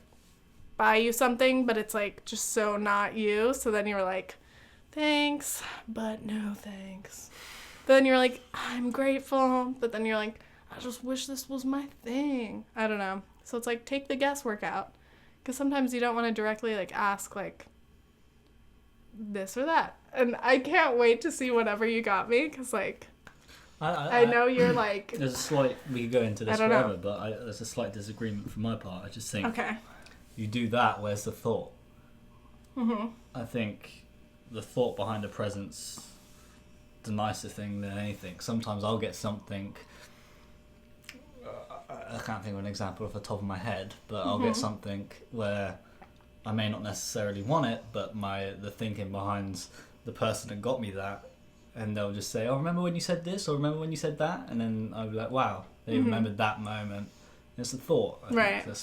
buy you something, but it's, like, just so not you. So then you're like, thanks, but no thanks. But then you're like, I'm grateful. But then you're like, I just wish this was my thing. I don't know. So it's like, take the guesswork out. Because sometimes you don't want to directly, like, ask, like, this or that. And I can't wait to see whatever you got me. Because, like, I know you're like... There's a slight... We could go into this forever, but there's a slight disagreement for my part. I just think... Okay. You do that, where's the thought? Mm-hmm. I think the thought behind a present's the nicer thing than anything. Sometimes I'll get something... I can't think of an example off the top of my head, but I'll get something where I may not necessarily want it, but the thinking behind the person that got me that, and they'll just say, oh, remember when you said this, or remember when you said that? And then I'll be like, wow, they remembered that moment. It's the thought. I think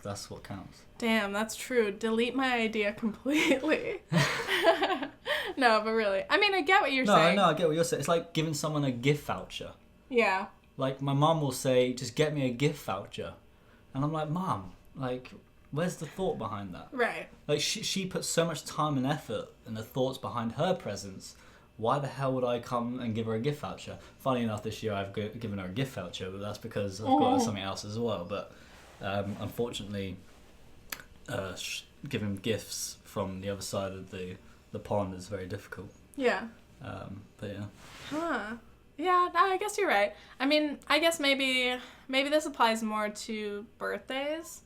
that's what counts. Damn, that's true. Delete my idea completely. No, but really. I mean, I get what you're saying. No, I get what you're saying. It's like giving someone a gift voucher. Yeah. Like, my mum will say, just get me a gift voucher. And I'm like, Mum, like, where's the thought behind that? Right. Like, she puts so much time and effort and the thoughts behind her presents. Why the hell would I come and give her a gift voucher? Funny enough, this year I've given her a gift voucher, but that's because I've got her something else as well. But unfortunately, giving gifts from the other side of the pond is very difficult. Yeah. But yeah. Huh. Yeah, no, I guess you're right. I mean, I guess maybe this applies more to birthdays.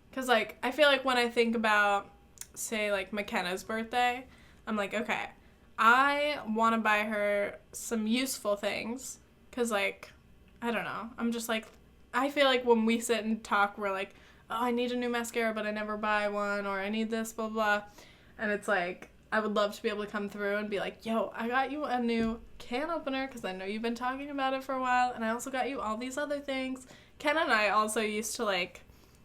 Because, like, I feel like when I think about, say, like, McKenna's birthday, I'm like, okay, I want to buy her some useful things. Because, like, I don't know. I'm just like, I feel like when we sit and talk, we're like, oh, I need a new mascara, but I never buy one, or I need this, blah, blah. And it's like, I would love to be able to come through and be like, yo, I got you a new can opener because I know you've been talking about it for a while, and I also got you all these other things. Ken and I also used to, like,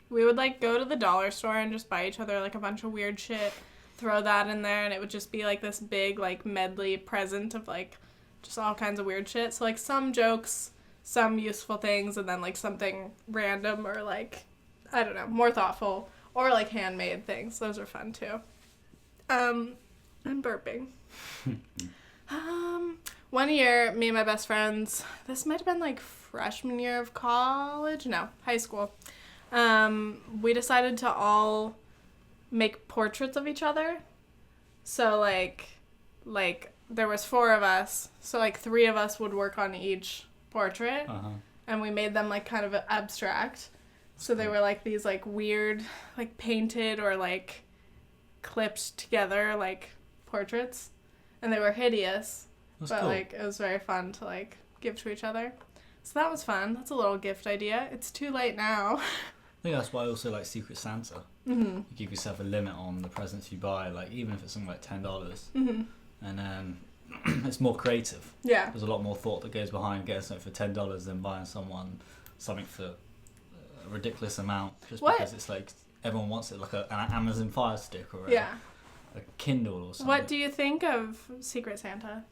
we would, like, go to the dollar store and just buy each other, like, a bunch of weird shit, throw that in there, and it would just be, like, this big, like, medley present of, like, just all kinds of weird shit. So, like, some jokes, some useful things, and then, like, something random or, like, I don't know, more thoughtful, or, like, handmade things. Those are fun, too. I'm burping. 1 year, me and my best friends, this might have been like freshman year of college, no, high school. We decided to all make portraits of each other. So like there was 4 of us, so like 3 of us would work on each portrait, and we made them like kind of abstract. So they were like these like weird, like painted or like clipped together like portraits, and they were hideous. That's cool. Like it was very fun to like give to each other. So that was fun. That's a little gift idea. It's too late now. I think that's why I also like Secret Santa. You give yourself a limit on the presents you buy, like even if it's something like $10, and then it's more creative. Yeah, there's a lot more thought that goes behind getting something for $10 than buying someone something for a ridiculous amount just because it's like everyone wants it, like an Amazon Fire Stick or a Kindle or something. What do you think of Secret Santa?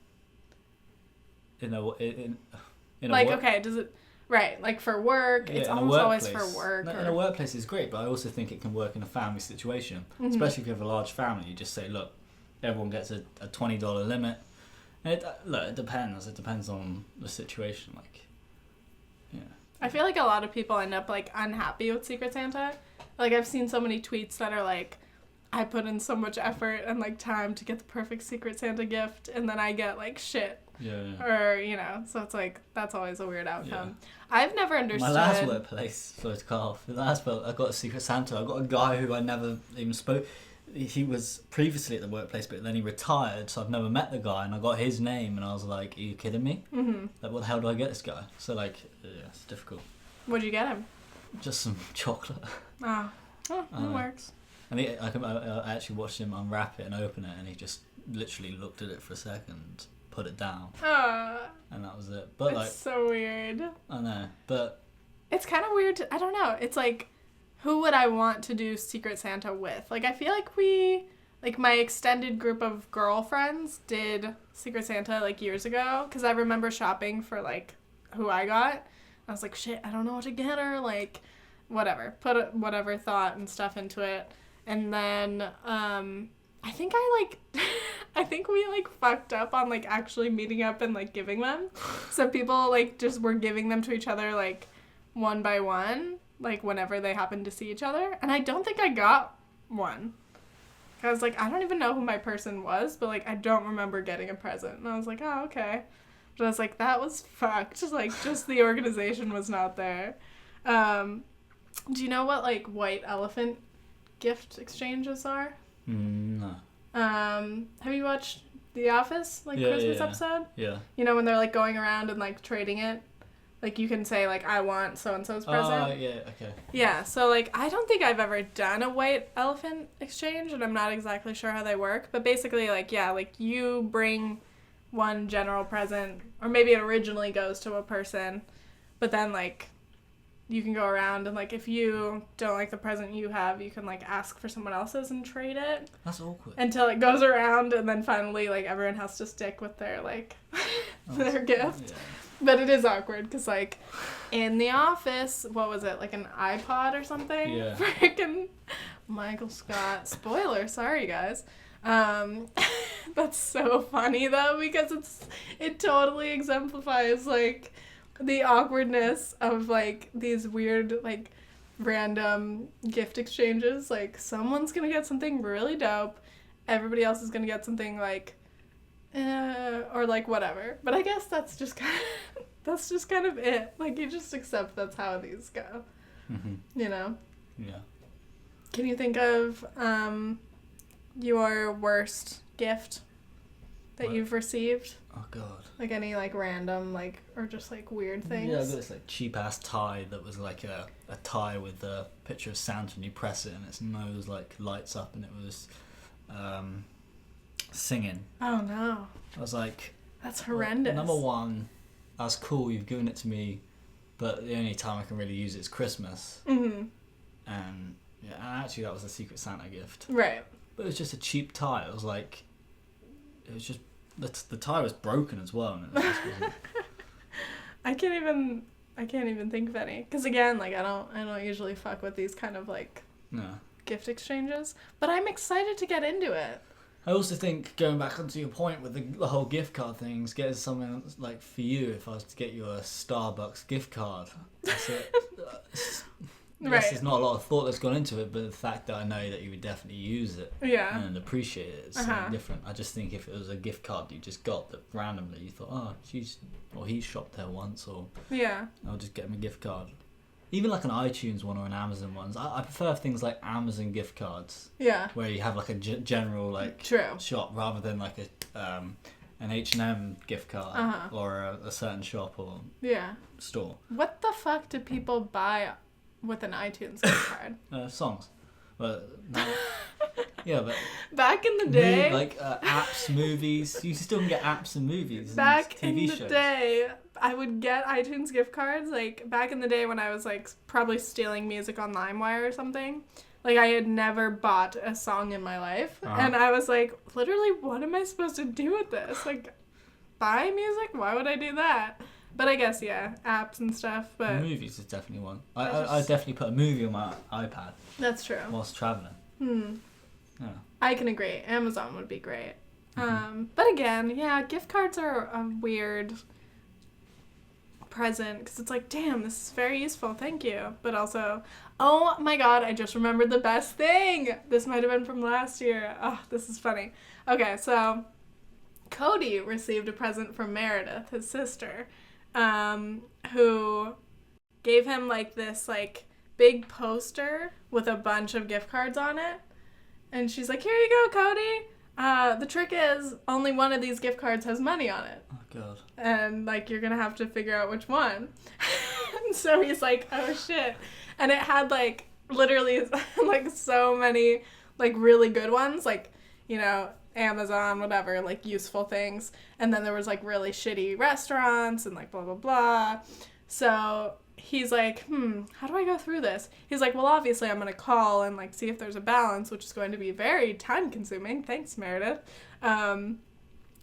In like, okay, does it... Right, like for work, it's almost always for work. In a workplace is great, but I also think it can work in a family situation. Especially if you have a large family, you just say, look, everyone gets a $20 limit. And it depends. It depends on the situation. Like, yeah. I feel like a lot of people end up, like, unhappy with Secret Santa. Like, I've seen so many tweets that are like, I put in so much effort and, like, time to get the perfect Secret Santa gift, and then I get, like, shit. Yeah. Or, you know, so it's like, that's always a weird outcome. Yeah. I've never understood... My last workplace, sorry to cut off, I got a Secret Santa. I got a guy who I never even spoke... He was previously at the workplace, but then he retired, so I've never met the guy, and I got his name, and I was like, are you kidding me? Like, what the hell do I get this guy? So, like, yeah, it's difficult. What'd you get him? Just some chocolate. Oh, that works. And I actually watched him unwrap it and open it, and he just literally looked at it for a second, put put it down. And that was it. But it's so weird. I know, but it's kind of weird. I don't know. It's like, who would I want to do Secret Santa with? Like, I feel like my extended group of girlfriends did Secret Santa, like, years ago. Because I remember shopping for, like, who I got. I was like, shit, I don't know what to get her. Like, whatever. Put whatever thought and stuff into it. And then, I think I think we, like, fucked up on, like, actually meeting up and, like, giving them. So people, like, just were giving them to each other, like, one by one, like, whenever they happened to see each other. And I don't think I got one. I was like, I don't even know who my person was, but, like, I don't remember getting a present. And I was like, oh, okay. But I was like, that was fucked. Like, just the organization was not there. Do you know what, like, white elephant gift exchanges are? No. Have you watched The Office, like, Christmas episode? Yeah. You know, when they're, like, going around and, like, trading it? Like, you can say, like, I want so-and-so's present. Oh, yeah, okay. Yeah, so, like, I don't think I've ever done a white elephant exchange, and I'm not exactly sure how they work. But basically, like, yeah, like, you bring one general present, or maybe it originally goes to a person, but then, like, you can go around and, like, if you don't like the present you have, you can, like, ask for someone else's and trade it. That's awkward. Until it goes around, and then finally, like, everyone has to stick with their, like, their gift. Yeah. But it is awkward, because, like, in The Office, what was it, like an iPod or something? Yeah. Freaking Michael Scott. Spoiler, sorry, guys. That's so funny, though, because it totally exemplifies, like, the awkwardness of, like, these weird, like, random gift exchanges. Like, someone's gonna get something really dope, everybody else is gonna get something, like, or, like, whatever. But I guess that's just kind of it. Like, you just accept that's how these go. Mm-hmm. You know? Yeah. Can you think of your worst gift that you've received? Oh, God. Like, any, like, random, like, or just, like, weird things? Yeah, I got this, like, cheap-ass tie that was, like, a tie with a picture of Santa, and you press it, and its nose, like, lights up, and it was singing. Oh, no. I was like... That's horrendous. Well, number one, that's cool, you've given it to me, but the only time I can really use it is Christmas. Mm-hmm. And, yeah, and actually that was a Secret Santa gift. Right. But it was just a cheap tie. It was like... It was just... The tie was broken as well, and it just wasn't... I can't even think of any. Because, again, like, I don't usually fuck with these kind of, like... No. Gift exchanges, but I'm excited to get into it. I also think, going back onto your point with the whole gift card things, getting something like for you, if I was to get you a Starbucks gift card, that's it. Right. There's not a lot of thought that's gone into it, but the fact that I know that you would definitely use it and appreciate it is something different. I just think if it was a gift card you just got that randomly you thought, oh, he shopped there once, or I'll just get him a gift card. Even like an iTunes one or an Amazon one. I prefer things like Amazon gift cards. Yeah. Where you have like a general like shop rather than like an H&M gift card or a certain shop or store. What the fuck do people buy with an iTunes gift card? Songs. But but back in the day, apps, movies. You still can get apps and movies. Back and TV in the shows. day, I would get iTunes gift cards. Like back in the day when I was like probably stealing music on LimeWire or something. Like I had never bought a song in my life, and I was like, literally, what am I supposed to do with this? Like, buy music? Why would I do that? But I guess, apps and stuff. But movies is definitely one. I definitely put a movie on my iPad. That's true. Whilst traveling. Yeah. I can agree. Amazon would be great. But again, gift cards are a weird present because it's like, damn, this is very useful. Thank you. But also, oh my God, I just remembered the best thing. This might have been from last year. Oh, this is funny. Okay, so Cody received a present from Meredith, his sister, who gave him like this like big poster with a bunch of gift cards on it. And she's like, here you go, Cody. The trick is only one of these gift cards has money on it. Oh, God. And, like, you're going to have to figure out which one. And so he's like, oh, shit. And it had, like, literally, like, so many, like, really good ones. Like, you know, Amazon, whatever, like useful things. And then there was like really shitty restaurants and like blah, blah, blah. So he's like, how do I go through this? He's like, well, obviously I'm going to call and like see if there's a balance, which is going to be very time consuming. Thanks, Meredith. And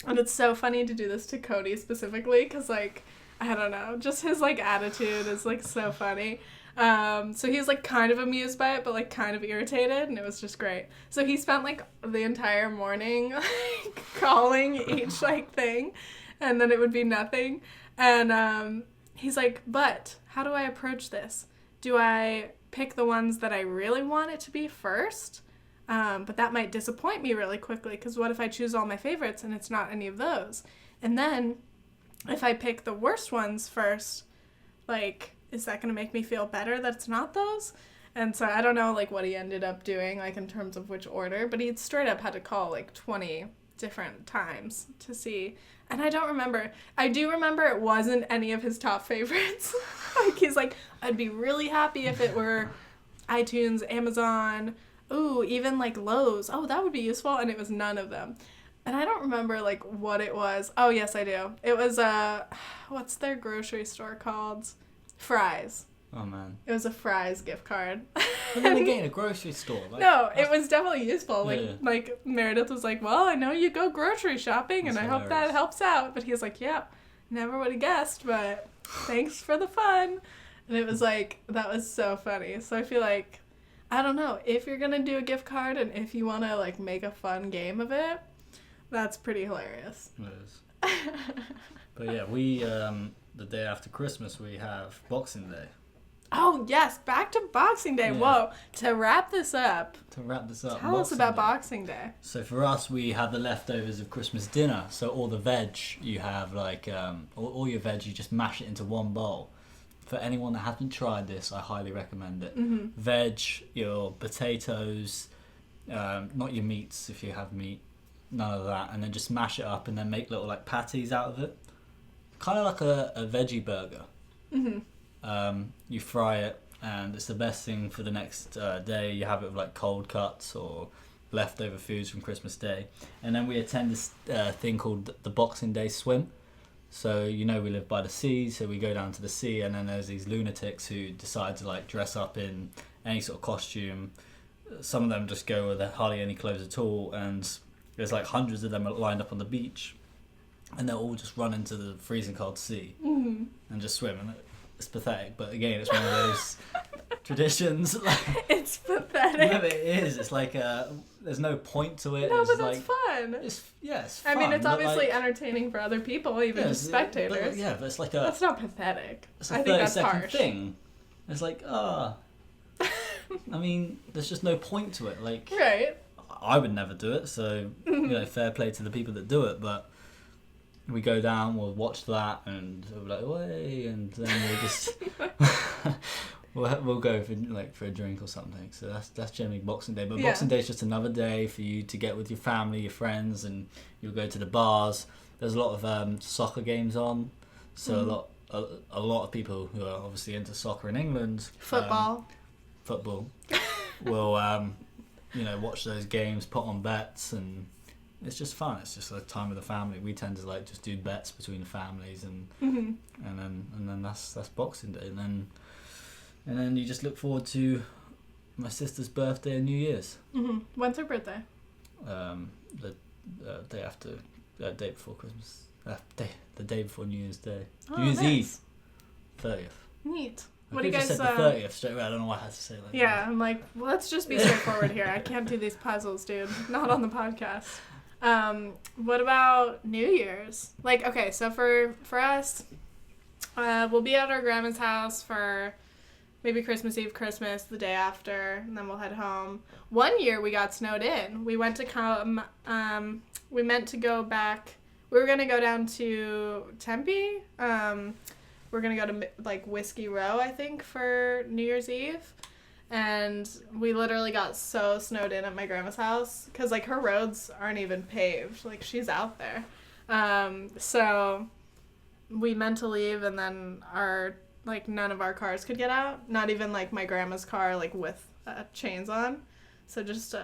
it's so funny to do this to Cody specifically because like, I don't know, just his like attitude is like so funny. So he was like kind of amused by it, but like kind of irritated, and it was just great. So he spent like the entire morning like calling each like thing, and then it would be nothing. And he's like, but how do I approach this? Do I pick the ones that I really want it to be first? But that might disappoint me really quickly, because what if I choose all my favorites and it's not any of those? And then if I pick the worst ones first, like, is that going to make me feel better that it's not those? And so I don't know, like, what he ended up doing, like, in terms of which order, but he straight up had to call, like, 20 different times to see. And I don't remember. I do remember it wasn't any of his top favorites. Like, he's like, I'd be really happy if it were iTunes, Amazon, ooh, even, like, Lowe's. Oh, that would be useful. And it was none of them. And I don't remember, like, what it was. Oh, yes, I do. It was, what's their grocery store called? Fry's. Oh, man. It was a Fry's gift card. But then again, a grocery store. Like, no, it was definitely useful. Like, yeah. like Meredith was like, well, I know you go grocery shopping, and I hope that helps out. But he was like, yeah, never would have guessed, but thanks for the fun. And it was like, that was so funny. So I feel like, I don't know, if you're going to do a gift card and if you want to, like, make a fun game of it, that's pretty hilarious. It is. But yeah, we, the day after Christmas, we have Boxing Day. Oh, yes, back to Boxing Day. Yeah. Whoa, to wrap this up, tell us about Boxing Day. So for us, we have the leftovers of Christmas dinner. So all the veg, you have like, all your veg, you just mash it into one bowl. For anyone that hasn't tried this, I highly recommend it. Mm-hmm. Veg, your potatoes, not your meats if you have meat, none of that, and then just mash it up and then make little like patties out of it. Kind of like a veggie burger. Mm-hmm. You fry it, and it's the best thing for the next day. You have it with like cold cuts or leftover foods from Christmas Day. And then we attend this thing called the Boxing Day swim. So, you know, we live by the sea, so we go down to the sea, and then there's these lunatics who decide to like dress up in any sort of costume. Some of them just go with hardly any clothes at all, and there's like hundreds of them lined up on the beach, and they'll all just run into the freezing cold sea and just swim. And it's pathetic, but again, it's one of those traditions. It's pathetic. No, it is. It's like there's no point to it. No, it's but that's like, fun. It's fun. I mean, it's obviously like, entertaining for other people, even just spectators. But it's like that's not pathetic. It's a I think that's 30-second harsh. thing. It's like, I mean, there's just no point to it. Like, right. I would never do it, so you know, fair play to the people that do it. But we go down, we'll watch that, and we'll be like, way, and then we'll just we'll go for a drink or something. So that's generally Boxing Day. But Boxing Day is just another day for you to get with your family, your friends, and you'll go to the bars. There's a lot of soccer games on, so a lot of people who are obviously into soccer in England, football will you know, watch those games, put on bets, and it's just fun. It's just a time with the family. We tend to like just do bets between the families, and then that's Boxing Day, and then you just look forward to my sister's birthday and New Year's. When's her birthday? The day after, day before Christmas. The day before New Year's Day. Oh, New Year's nice. Eve. 30th. Neat. What do you guys? Said the 30th straight away. I don't know why I had to say that. Yeah, I'm like, well, let's just be straightforward here. I can't do these puzzles, dude. Not on the podcast. What about New Year's? Like, okay, so for us, we'll be at our grandma's house for maybe Christmas Eve, Christmas, the day after, and then we'll head home. One year we got snowed in. We went to we meant to go back. We were going to go down to Tempe. We're going to go to, like, Whiskey Row, I think, for New Year's Eve. And we literally got so snowed in at my grandma's house because, like, her roads aren't even paved. Like, she's out there. So we meant to leave, and then none of our cars could get out. Not even, like, my grandma's car, like, with chains on. So just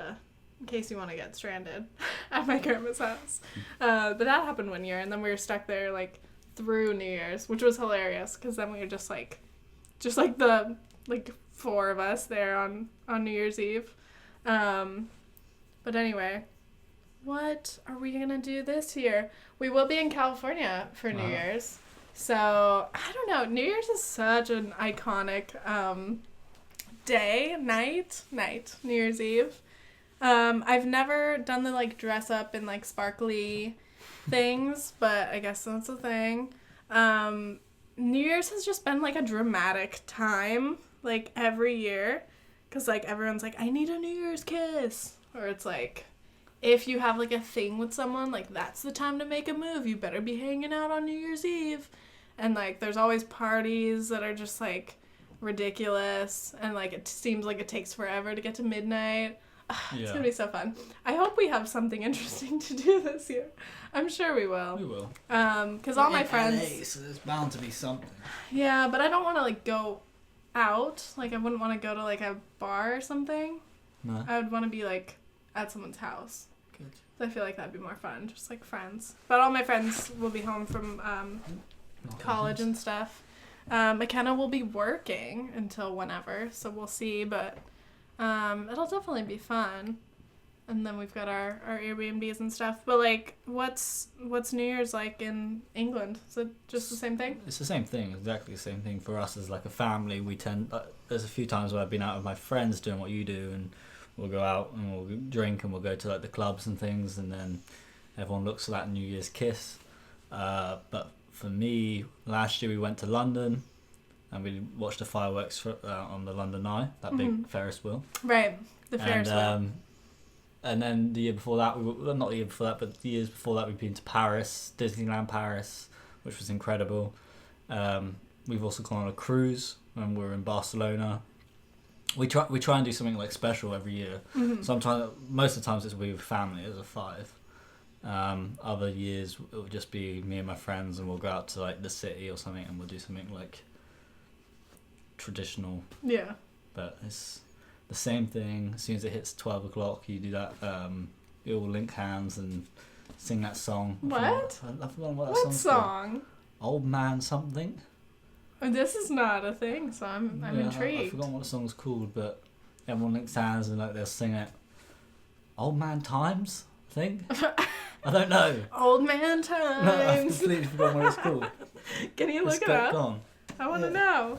in case you want to get stranded at my grandma's house. But that happened one year, and then we were stuck there, like, through New Year's, which was hilarious, because then we were just the, like, 4 of us there on New Year's Eve. But anyway, what are we going to do this year? We will be in California for New Year's. So, I don't know. New Year's is such an iconic night, New Year's Eve. I've never done the, like, dress up in, like, sparkly things, but I guess that's a thing. New Year's has just been, like, a dramatic time, like, every year. Because, like, everyone's like, I need a New Year's kiss. Or it's like, if you have, like, a thing with someone, like, that's the time to make a move. You better be hanging out on New Year's Eve. And, like, there's always parties that are just, like, ridiculous. And, like, it seems like it takes forever to get to midnight. It's going to be so fun. I hope we have something interesting to do this year. I'm sure we will. We will. Because all my friends... LA, so there's bound to be something. Yeah, but I don't want to, like, go out. Like, I wouldn't want to go to, like, a bar or something. No. I would want to be, like, at someone's house. Good. So I feel like that'd be more fun, just, like, friends. But all my friends will be home from college and stuff. McKenna will be working until whenever, so we'll see, but it'll definitely be fun. And then we've got our Airbnbs and stuff. But, like, what's New Year's like in England? Is it just the same thing? It's the same thing, exactly the same thing. For us as, like, a family, we tend... there's a few times where I've been out with my friends doing what you do, and we'll go out and we'll drink and we'll go to, like, the clubs and things, and then everyone looks for that New Year's kiss. But for me, last year we went to London and we watched the fireworks on the London Eye, that big Ferris wheel. Right, the Ferris wheel. And then the year before that, not the year before that, but the years before that, we've been to Paris, Disneyland Paris, which was incredible. We've also gone on a cruise when we were in Barcelona. We try and do something, like, special every year. Sometimes, most of the times, it's with family as a 5. Other years it'll just be me and my friends, and we'll go out to, like, the city or something, and we'll do something, like, traditional. Yeah. But it's the same thing. As soon as it hits 12 o'clock, you do that. You all link hands and sing that song. What? I forgot what that What song's song? called. Old Man something. Oh, this is not a thing, so I'm intrigued. I forgot what the song's called, but everyone links hands and, like, they'll sing it. Old Man Times, I think. I don't know. Old Man Times. No, I've completely forgotten what it's called. Can you look it up? Gone. I want to know.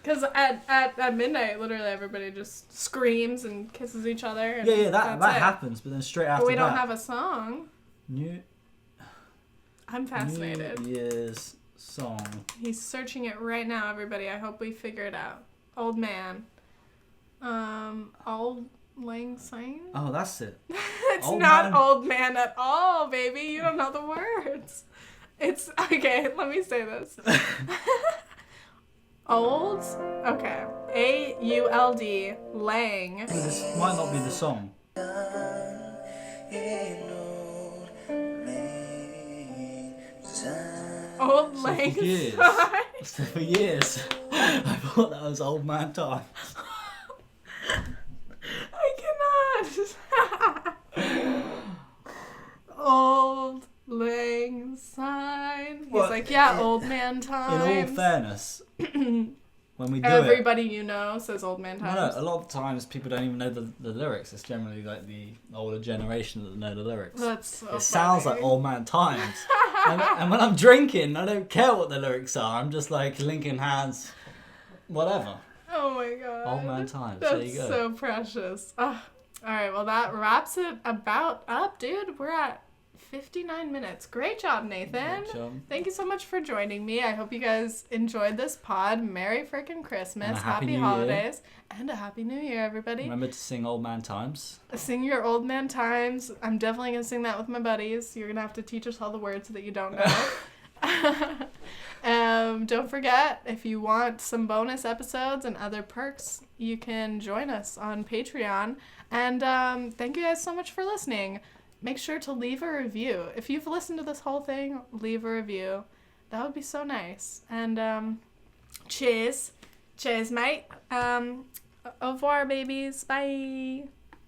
Because at midnight, literally everybody just screams and kisses each other. And that happens, but then straight after that... But we don't have a song. I'm fascinated. New Year's song. He's searching it right now, everybody. I hope we figure it out. Old Man. Auld Lang Syne? Oh, that's it. It's old not man. Old Man at all, baby. You don't know the words. It's... Okay, let me say this. Old? Okay. A-U-L-D. Lang. This might not be the song. Old Lang Syne. For years. I thought that was Old Man Time. I cannot. Old Lang Syne. He's like, yeah, Old Man Time. In all fairness, when we do everybody you know says Old Man Times. No, a lot of times people don't even know the lyrics. It's generally, like, the older generation that know the lyrics. That's so funny. Sounds like Old Man Times. and when I'm drinking, I don't care what the lyrics are. I'm just, like, linking hands, whatever. Oh my god. Old Man Times. That's there you go. So precious. All right, well, that wraps it about up, dude. We're at 59 minutes. Great job, Nathan. Great job. Thank you so much for joining me. I hope you guys enjoyed this pod. Merry frickin' Christmas. Happy New holidays. And a Happy New Year, everybody. Remember to sing Old Man Times. Sing your Old Man Times. I'm definitely going to sing that with my buddies. You're going to have to teach us all the words that you don't know. Don't forget, if you want some bonus episodes and other perks, you can join us on Patreon. And thank you guys so much for listening. Make sure to leave a review. If you've listened to this whole thing, leave a review. That would be so nice. And cheers. Cheers, mate. Au revoir, babies. Bye.